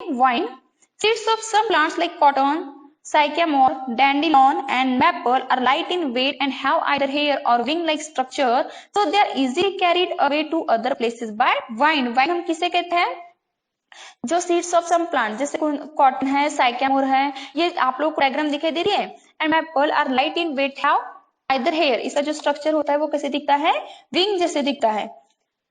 wine. Seeds of some plants like cotton, sycamore, dandelion and maple are light in weight and have either hair or wing-like structure, so they are easily carried away to other places by wind. Wind हम किसे कहते हैं? जो seeds of some plant जैसे cotton है, साइकेमोर है, ये आप लोग को डायग्राम दिखाई दे रही है. And maple are light in weight, have either hair. इसका जो स्ट्रक्चर होता है वो कैसे दिखता है? विंग जैसे दिखता है.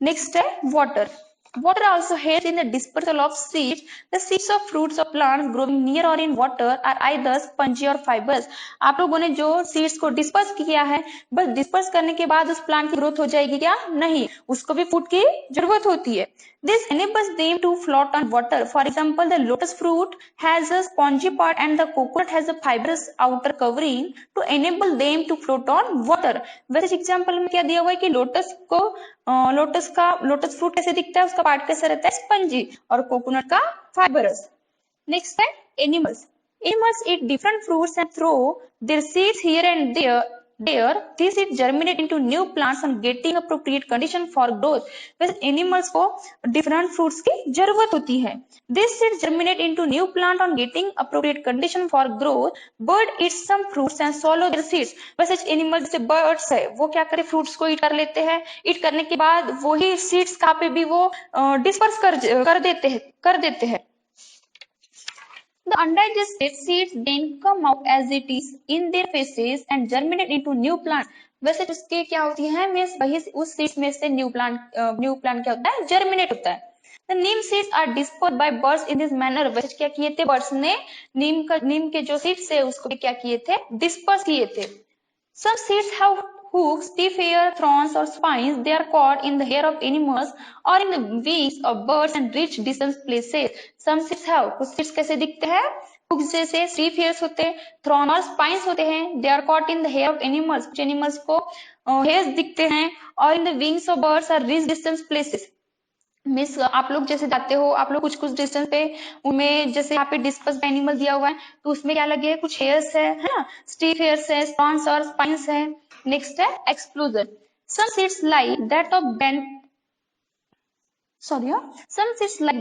नेक्स्ट है water. Water also helps in the dispersal of seeds. The seeds of fruits or plants growing near or in water are either spongy or fibrous. आप लोगों ने जो seeds को disperse किया है, बस disperse करने के बाद उस plant की growth हो जाएगी क्या? नहीं, उसको भी food की जरूरत होती है. This enables them to float on water. For example, the lotus fruit has a spongy part and the coconut has a fibrous outer covering to enable them to float on water. वैसे example में क्या दिया हुआ है कि lotus fruit कैसे दिखता है, उसका पार्ट कैसा रहता है? स्पंजी, और कोकोनट का फाइबरस. नेक्स्ट है animals. Animals eat different fruits and throw their seeds here and there. These seeds germinate into new plants on getting appropriate condition for growth. वैसे एनिमल्स को डिफरेंट फ्रूट्स की जरूरत होती है. These seeds germinate into new plant on getting appropriate condition for growth. Bird eats some fruits and swallow their seeds. वैसे animal जैसे birds है, वो क्या करे? फ्रूट्स को ईट कर लेते हैं. ईट करने के बाद वही सीड्स कहाँ पे भी वो डिस्पर्स कर देते हैं. The undigested seeds then come out as it is in their faces and germinate into new plant. वैसे उसके क्या होती है? मीन्स वही उस सीड्स में से न्यू प्लांट क्या होता है? जर्मिनेट होता है. The neem seeds are dispersed by birds in this manner. वैसे क्या किए थे बर्ड्स ने? नीम के जो सीड्स है उसको क्या किए थे? डिस्पर्स किए थे. Some seeds have hooks, stiff hair, thorns or spines. They are caught in the hair of animals or in the wings of birds and reach distant places. Some seeds have, कुछ seeds कैसे दिखते हैं? Hooks जैसे, stiff hairs होते हैं, thorn और spines होते हैं. They are caught in the hair of animals. कुछ animals को hairs दिखते हैं, और in the wings of birds are reach distant places. Miss आप लोग जैसे जाते हो, आप लोग कुछ डिस्टेंस पे उनमें, जैसे यहाँ पे डिस्पर्स एनिमल दिया हुआ है, तो उसमें क्या लगे? कुछ हेयर्स है ना, स्टिफ हेयर्स है, स्पॉन्स और स्पाइंस है. नेक्स्ट है explosion. Some seeds like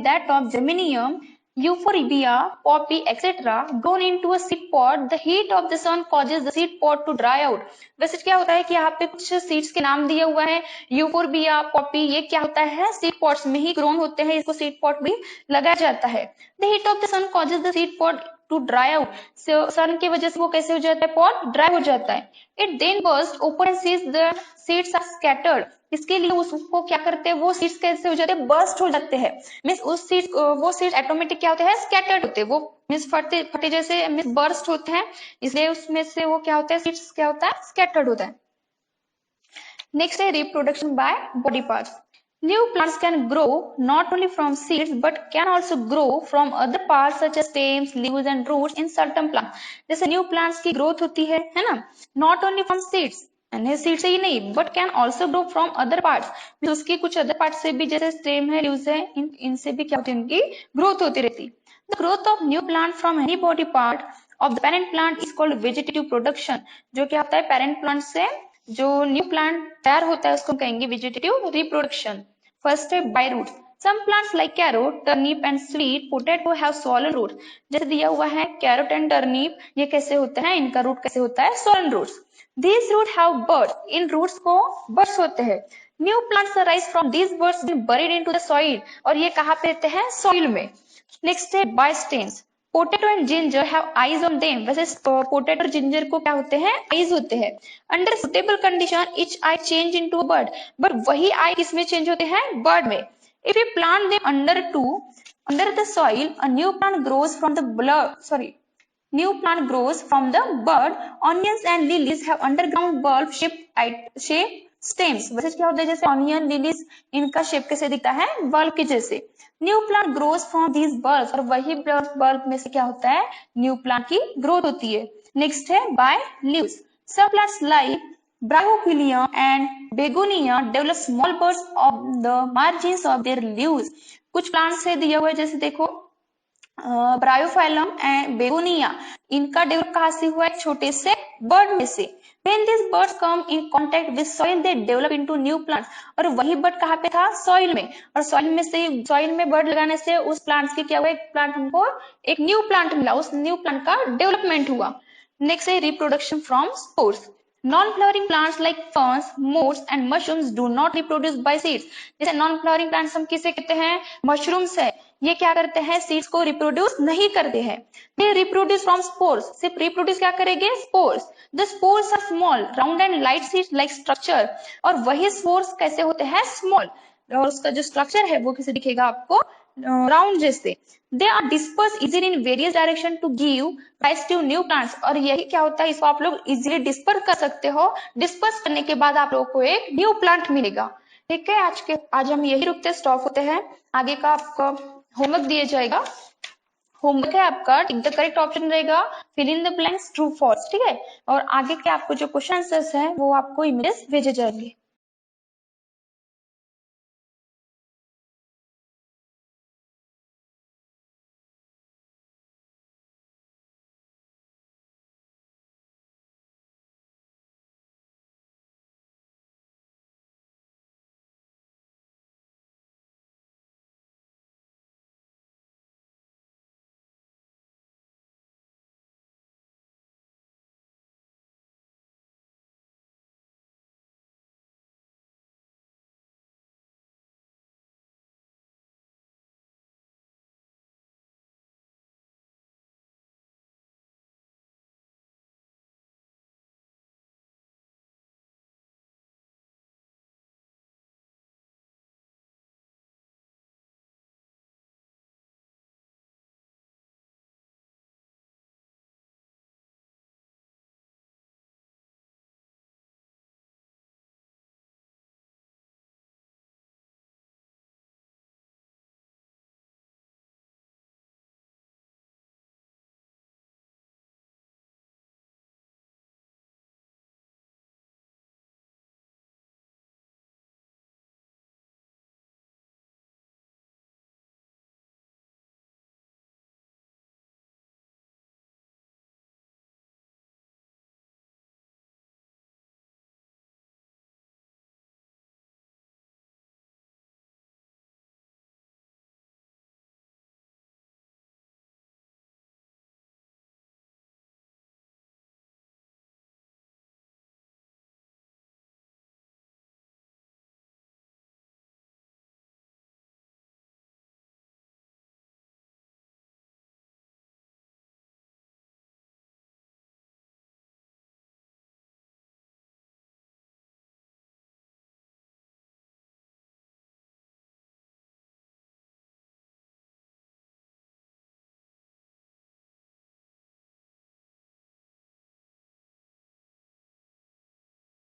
that of geranium, euphorbia, poppy, etc. grown into a seed pod. The heat of the sun causes the seed pod to dry out. वैसे क्या होता है कि यहाँ पे कुछ सीड्स के नाम दिया हुआ है, यूफोर्बिया, पॉपी, ये क्या होता है? सीड पॉड्स में ही ग्रोन होते हैं, इसको सीड पॉड भी लगाया जाता है. The heat of the sun causes the seed pod to dry out. सन की वजह से वो कैसे हो जाता है? पॉड ड्राई हो जाता है. It then bursts open and seeds are scattered. इसके लिए उसको क्या करते हैं? वो सीड्स कैसे हो जाते हैं? बर्स्ट हो जाते हैं. मीन्स वो सीड्स ऑटोमेटिक क्या होते हैं? स्कैटर्ड होते हैं. वो मीन्स फटे जैसे मीन्स बर्स्ट होते हैं, इसलिए उसमें से वो क्या होता है? सीड्स क्या होता है? स्कैटर्ड होता है. नेक्स्ट है reproduction by body parts. New plants can grow not only from seeds but can also grow from other parts such as stems, leaves and roots in certain plants. जैसे new plants की growth होती है ना, not only from seeds, seed से ही नहीं, but can also grow from other parts. उसकी कुछ other part से भी, जैसे स्टेम है, लीव्स है, इनसे भी क्या होती है? उनकी ग्रोथ होती रहती. The growth of new plant from any body part of the parent plant is called vegetative production. जो क्या होता है? पेरेंट प्लांट से जो न्यू प्लांट तैयार होता है उसको कहेंगे वेजिटेटिव रिप्रोडक्शन. फर्स्ट है by roots. Some plants like carrot, turnip and sweet potato have swollen roots. जैसे दिया हुआ है कैरोट एंड टर्निप, ये कैसे होते हैं? इनका रूट कैसे होता है? swollen roots. These roots have buds. इन रूट्स को buds होते हैं. New plants arise from these buds and buried into the soil. और ये कहाँ पे रहते हैं? soil में. Next है by stems. Potato and ginger have eyes on them. वैसे पोटैटो और जिंजर को क्या होते हैं? आईज होते हैं. Under suitable condition each I change into a bird. But वही आई किसमें चेंज होते हैं? बर्ड में. If you plant them under the soil, a new plant grows from the bird. Onions and lilies have underground bulb shape stems. वैसे क्या होता है? जैसे ऑनियन, लिलीज, इनका शेप कैसे दिखता है? बल्ब के जैसे. New plant grows from these bulb, और वही बल्ब में से क्या होता है? न्यू प्लांट की ग्रोथ होती है. नेक्स्ट है बाय लीव्स. सब plants like bryophyllum and begonia develop small birds of the margins of their leaves. कुछ प्लांट्स है दिया हुआ है, जैसे देखो ब्रायोफाइलम एंड बेगोनिया, इनका डेवलप कहाँ से हुआ है? छोटे से बर्ड में से। When these birds come in contact with soil, they develop into new plants. और वही बर्ड कहाँ पे था? सॉइल में। और सॉइल में बर्ड लगाने से उस प्लांट्स की क्या हुआ? एक प्लांट हमको एक न्यू प्लांट मिला, उस न्यू प्लांट का डेवलपमेंट हुआ। नेक्स्ट है reproduction from spores. Non-flowering plants like ferns, moss and mushrooms do not reproduce by seeds. जैसे नॉन फ्लावरिंग प्लांट्स हम किसे कहते हैं? मशरूम्स है। ये क्या करते हैं? सीड्स को रिप्रोड्यूस नहीं करते हैं। They reproduce from spores. सिर्फ रिप्रोड्यूस क्या करेंगे? Spores. The spores are small, round and light seed-like structure. और वही स्पोर्स कैसे होते हैं? स्मॉल। और उसका जो स्ट्रक्चर है वो कैसे दिखेगा आपको? राउंड जैसे। They are disperse easily in various direction to give rise to new plants. और यही क्या होता है? इसको आप लोग इजीली डिस्पर्स कर सकते हो। डिस्पर्स करने के बाद आप लोगों को एक न्यू प्लांट मिलेगा। ठीक है, आज हम यही रुकते स्टॉप होते हैं। आगे का आपका होमवर्क दिया जाएगा। होमवर्क है आपका, टिक द करेक्ट ऑप्शन रहेगा, fill in the blanks, true false. ठीक है, और आगे के आपको जो क्वेश्चन आंसर्स हैं वो आपको इमेजेस भेजे जाएंगे।